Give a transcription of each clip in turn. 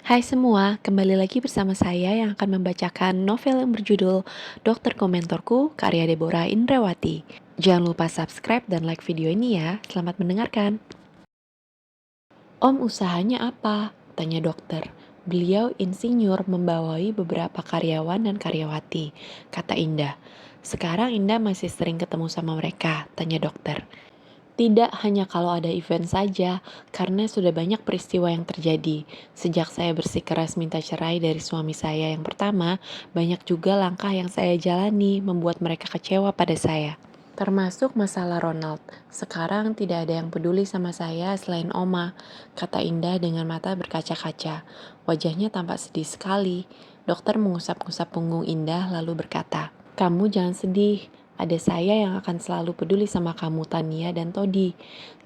Hai semua, kembali lagi bersama saya yang akan membacakan novel yang berjudul Dokter Komentorku, karya Deborah Indrawati. Jangan lupa subscribe dan like video ini ya. Selamat mendengarkan. Om, usahanya apa? Tanya dokter. Beliau insinyur membawai beberapa karyawan dan karyawati, kata Indah. Sekarang Indah masih sering ketemu sama mereka, tanya dokter. Tidak hanya kalau ada event saja, karena sudah banyak peristiwa yang terjadi. Sejak saya bersikeras minta cerai dari suami saya yang pertama, banyak juga langkah yang saya jalani membuat mereka kecewa pada saya. Termasuk masalah Ronald. Sekarang tidak ada yang peduli sama saya selain Oma, kata Indah dengan mata berkaca-kaca. Wajahnya tampak sedih sekali. Dokter mengusap-ngusap punggung Indah lalu berkata, "Kamu jangan sedih. Ada saya yang akan selalu peduli sama kamu, Tania dan Todi."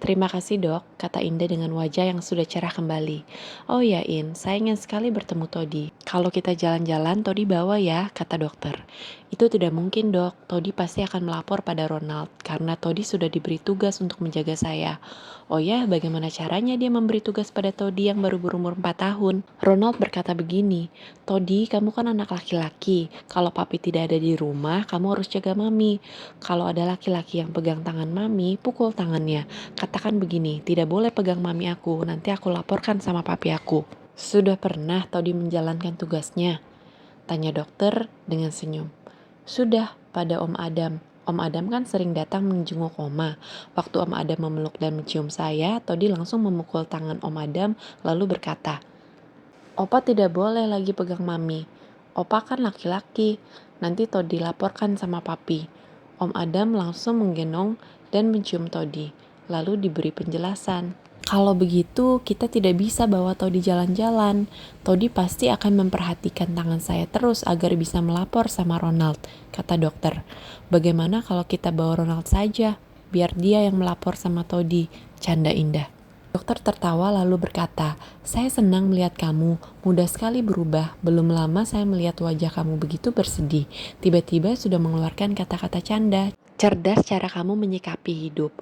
"Terima kasih dok," kata Indah dengan wajah yang sudah cerah kembali. "Oh ya In, saya ingin sekali bertemu Todi. Kalau kita jalan-jalan, Todi bawa ya," kata dokter. "Itu tidak mungkin dok, Todi pasti akan melapor pada Ronald, karena Todi sudah diberi tugas untuk menjaga saya." "Oh ya, bagaimana caranya dia memberi tugas pada Todi yang baru berumur 4 tahun?" Ronald berkata begini, "Todi, kamu kan anak laki-laki. Kalau papi tidak ada di rumah, kamu harus jaga mami. Kalau ada laki-laki yang pegang tangan mami, pukul tangannya. Katakan begini, tidak boleh pegang mami aku, nanti aku laporkan sama papi aku." "Sudah pernah Todi menjalankan tugasnya?" tanya dokter dengan senyum. "Sudah, pada Om Adam. Om Adam kan sering datang menjenguk Oma. Waktu Om Adam memeluk dan mencium saya, Todi langsung memukul tangan Om Adam lalu berkata, 'Opa tidak boleh lagi pegang mami. Opa kan laki-laki. Nanti Todi laporkan sama papi.' Om Adam langsung menggendong dan mencium Todi, lalu diberi penjelasan. 'Kalau begitu, kita tidak bisa bawa Todi jalan-jalan. Todi pasti akan memperhatikan tangan saya terus agar bisa melapor sama Ronald,' kata dokter. 'Bagaimana kalau kita bawa Ronald saja? Biar dia yang melapor sama Todi,' canda Indah. Dokter tertawa lalu berkata, 'Saya senang melihat kamu, mudah sekali berubah. Belum lama saya melihat wajah kamu begitu bersedih. Tiba-tiba sudah mengeluarkan kata-kata canda. Cerdas cara kamu menyikapi hidup.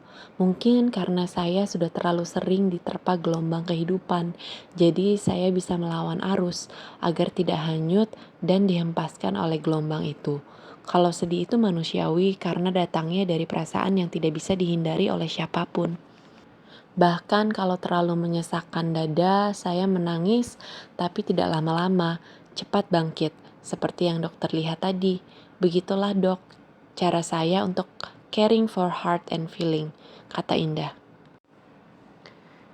Mungkin karena saya sudah terlalu sering diterpa gelombang kehidupan, jadi saya bisa melawan arus agar tidak hanyut dan dihempaskan oleh gelombang itu. Kalau sedih itu manusiawi karena datangnya dari perasaan yang tidak bisa dihindari oleh siapapun. Bahkan kalau terlalu menyesakkan dada, saya menangis, tapi tidak lama-lama, cepat bangkit, seperti yang dokter lihat tadi. Begitulah dok, cara saya untuk caring for heart and feeling, kata Indah.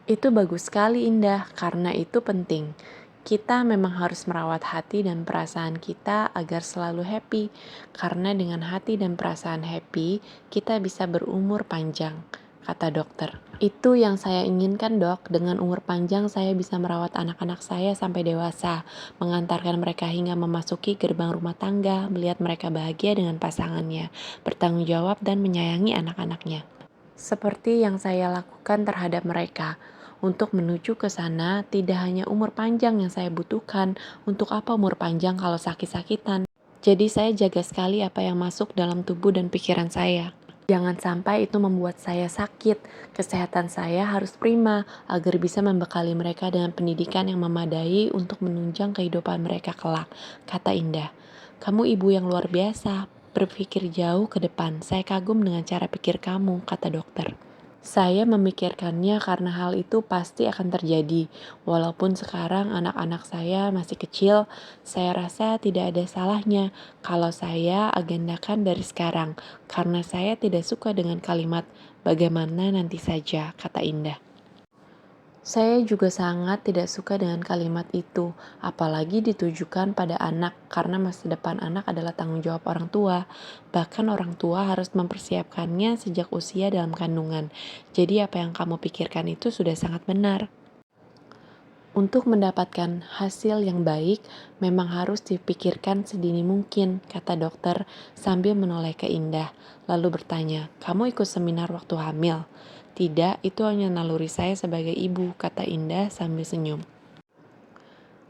Itu bagus sekali Indah, karena itu penting. Kita memang harus merawat hati dan perasaan kita agar selalu happy, karena dengan hati dan perasaan happy, kita bisa berumur panjang, kata dokter. Itu yang saya inginkan dok, dengan umur panjang saya bisa merawat anak-anak saya sampai dewasa, mengantarkan mereka hingga memasuki gerbang rumah tangga, melihat mereka bahagia dengan pasangannya, bertanggung jawab dan menyayangi anak-anaknya. Seperti yang saya lakukan terhadap mereka. Untuk menuju ke sana, tidak hanya umur panjang yang saya butuhkan. Untuk apa umur panjang kalau sakit-sakitan? Jadi saya jaga sekali apa yang masuk dalam tubuh dan pikiran saya. Jangan sampai itu membuat saya sakit. Kesehatan saya harus prima agar bisa membekali mereka dengan pendidikan yang memadai untuk menunjang kehidupan mereka kelak, kata Indah. Kamu ibu yang luar biasa, berpikir jauh ke depan. Saya kagum dengan cara pikir kamu, kata dokter. Saya memikirkannya karena hal itu pasti akan terjadi. Walaupun sekarang anak-anak saya masih kecil, saya rasa tidak ada salahnya kalau saya agendakan dari sekarang, karena saya tidak suka dengan kalimat "bagaimana nanti saja," kata Indah. Saya juga sangat tidak suka dengan kalimat itu, apalagi ditujukan pada anak, karena masa depan anak adalah tanggung jawab orang tua. Bahkan orang tua harus mempersiapkannya sejak usia dalam kandungan. Jadi apa yang kamu pikirkan itu sudah sangat benar. Untuk mendapatkan hasil yang baik, memang harus dipikirkan sedini mungkin, kata dokter sambil menoleh ke Indah. Lalu bertanya, kamu ikut seminar waktu hamil? Tidak, itu hanya naluri saya sebagai ibu, kata Indah sambil senyum.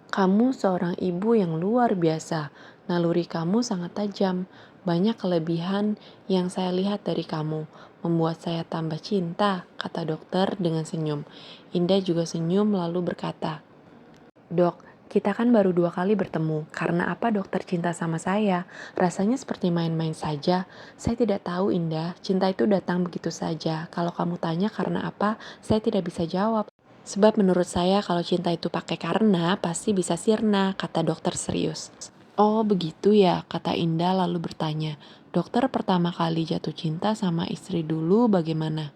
Kamu seorang ibu yang luar biasa. Naluri kamu sangat tajam. Banyak kelebihan yang saya lihat dari kamu. Membuat saya tambah cinta, kata dokter dengan senyum. Indah juga senyum lalu berkata, Dok, Kita kan baru 2 kali bertemu. Karena apa dokter cinta sama saya? Rasanya seperti main-main saja. Saya tidak tahu, Indah. Cinta itu datang begitu saja. Kalau kamu tanya karena apa, saya tidak bisa jawab. Sebab menurut saya kalau cinta itu pakai karena, pasti bisa sirna, kata dokter serius. Oh begitu ya, kata Indah lalu bertanya. Dokter pertama kali jatuh cinta sama istri dulu bagaimana?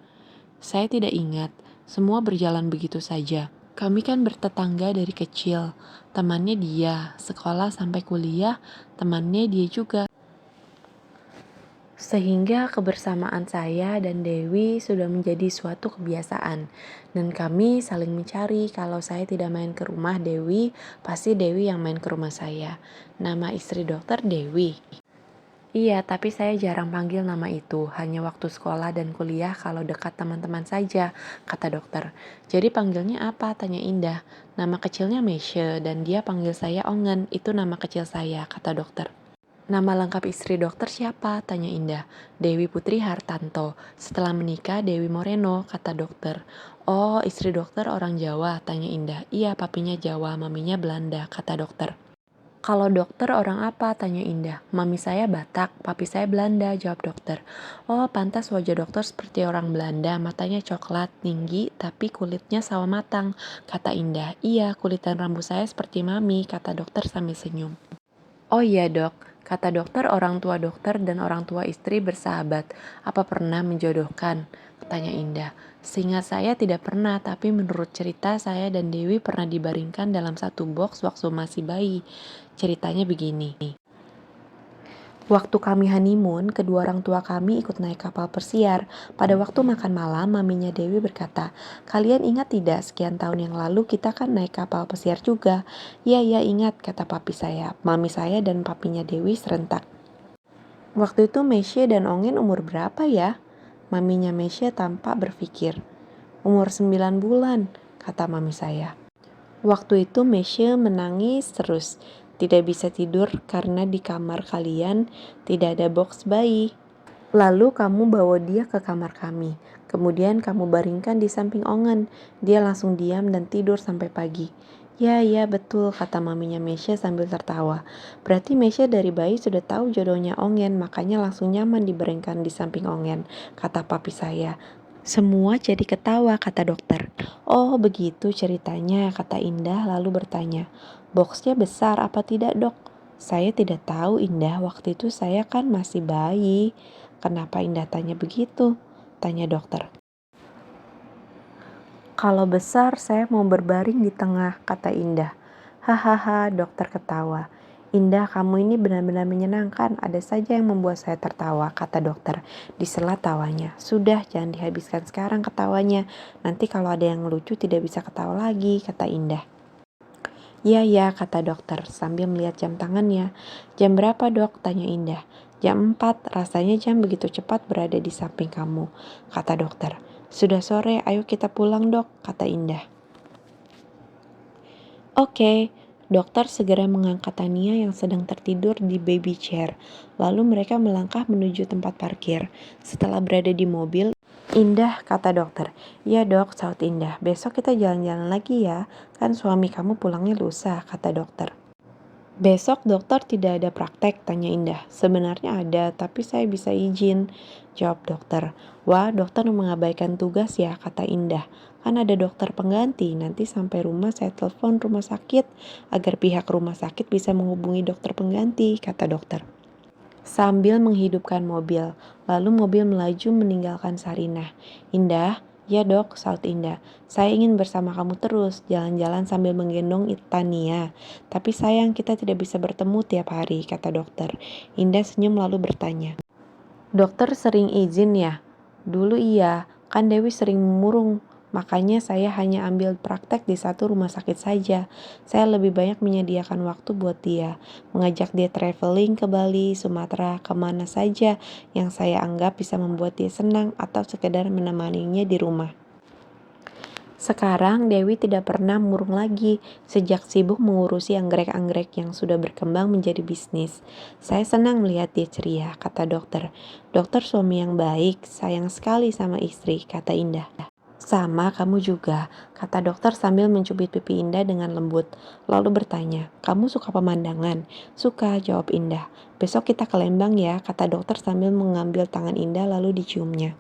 Saya tidak ingat, semua berjalan begitu saja. Kami kan bertetangga dari kecil, temannya dia, sekolah sampai kuliah, temannya dia juga. Sehingga kebersamaan saya dan Dewi sudah menjadi suatu kebiasaan. Dan kami saling mencari kalau saya tidak main ke rumah Dewi, pasti Dewi yang main ke rumah saya. Nama istri dokter Dewi. Iya, tapi saya jarang panggil nama itu, hanya waktu sekolah dan kuliah kalau dekat teman-teman saja, kata dokter. Jadi panggilnya apa? Tanya Indah. Nama kecilnya Meisha dan dia panggil saya Ongen, itu nama kecil saya, kata dokter. Nama lengkap istri dokter siapa? Tanya Indah. Dewi Putri Hartanto. Setelah menikah, Dewi Moreno, kata dokter. Oh, istri dokter orang Jawa? Tanya Indah. Iya, papinya Jawa, maminya Belanda, kata dokter. Kalau dokter orang apa? Tanya Indah. Mami saya Batak, papi saya Belanda, jawab dokter. Oh, pantas wajah dokter seperti orang Belanda, matanya coklat, tinggi, tapi kulitnya sawo matang, kata Indah. Iya, kulit dan rambut saya seperti mami, kata dokter sambil senyum. Oh iya dok, kata dokter orang tua dokter dan orang tua istri bersahabat. Apa pernah menjodohkan? Tanya Indah. Seingat saya tidak pernah, tapi menurut cerita saya dan Dewi pernah dibaringkan dalam satu box waktu masih bayi. Ceritanya begini. Waktu kami honeymoon, kedua orang tua kami ikut naik kapal pesiar. Pada waktu makan malam, maminya Dewi berkata, kalian ingat tidak sekian tahun yang lalu kita kan naik kapal pesiar juga? Ya, ingat, kata papi saya, mami saya dan papinya Dewi serentak. Waktu itu Meisha dan Ongen umur berapa ya? Maminya Meisha tampak berpikir. Umur 9 bulan, kata mami saya. Waktu itu Meisha menangis terus. Tidak bisa tidur karena di kamar kalian tidak ada box bayi. Lalu kamu bawa dia ke kamar kami. Kemudian kamu baringkan di samping Ongen. Dia langsung diam dan tidur sampai pagi. Ya, betul, kata maminya Meisha sambil tertawa. Berarti Meisha dari bayi sudah tahu jodohnya Ongen, makanya langsung nyaman dibaringkan di samping Ongen, kata papi saya. Semua jadi ketawa, kata dokter. Oh begitu ceritanya, kata Indah lalu bertanya. Boxnya besar apa tidak dok? Saya tidak tahu Indah, waktu itu saya kan masih bayi. Kenapa Indah tanya begitu? Tanya dokter. Kalau besar saya mau berbaring di tengah, kata Indah. Hahaha, dokter ketawa. Indah, kamu ini benar-benar menyenangkan. Ada saja yang membuat saya tertawa, kata dokter. Di sela tawanya. Sudah, jangan dihabiskan sekarang ketawanya. Nanti kalau ada yang lucu tidak bisa ketawa lagi, kata Indah. Ya, kata dokter sambil melihat jam tangannya. Jam berapa dok? Tanya Indah. Jam 4, rasanya jam begitu cepat berada di samping kamu, kata dokter. Sudah sore, ayo kita pulang dok, kata Indah. Oke, dokter segera mengangkat Tania yang sedang tertidur di baby chair. Lalu mereka melangkah menuju tempat parkir. Setelah berada di mobil, Indah, kata dokter. Ya dok, saut Indah. Besok kita jalan-jalan lagi ya. Kan suami kamu pulangnya lusa, kata dokter. Besok dokter tidak ada praktek, tanya Indah. Sebenarnya ada, tapi saya bisa izin, jawab dokter. Wah, dokter mengabaikan tugas ya, kata Indah. Kan ada dokter pengganti, nanti sampai rumah saya telepon rumah sakit agar pihak rumah sakit bisa menghubungi dokter pengganti, kata dokter. Sambil menghidupkan mobil, lalu mobil melaju meninggalkan Sarinah. Indah, ya dok, saut Indah. Saya ingin bersama kamu terus, jalan-jalan sambil menggendong Tania. Tapi sayang kita tidak bisa bertemu tiap hari, kata dokter. Indah senyum lalu bertanya. Dokter sering izin ya? Dulu iya, kan Dewi sering murung. Makanya saya hanya ambil praktek di satu rumah sakit saja. Saya lebih banyak menyediakan waktu buat dia. Mengajak dia traveling ke Bali, Sumatera, kemana saja yang saya anggap bisa membuat dia senang atau sekedar menemaninya di rumah. Sekarang Dewi tidak pernah murung lagi sejak sibuk mengurusi anggrek-anggrek yang sudah berkembang menjadi bisnis. Saya senang melihat dia ceria, kata dokter. Dokter suami yang baik, sayang sekali sama istri, kata Indah. Sama kamu juga, kata dokter sambil mencubit pipi Indah dengan lembut. Lalu bertanya, kamu suka pemandangan? Suka, jawab Indah. Besok kita ke Lembang ya, kata dokter sambil mengambil tangan Indah lalu diciumnya.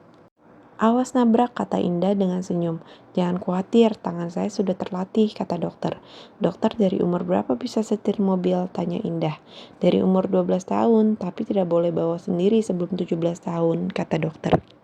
Awas nabrak, kata Indah dengan senyum. Jangan khawatir, tangan saya sudah terlatih, kata dokter. Dokter dari umur berapa bisa setir mobil? Tanya Indah. Dari umur 12 tahun, tapi tidak boleh bawa sendiri sebelum 17 tahun, kata dokter.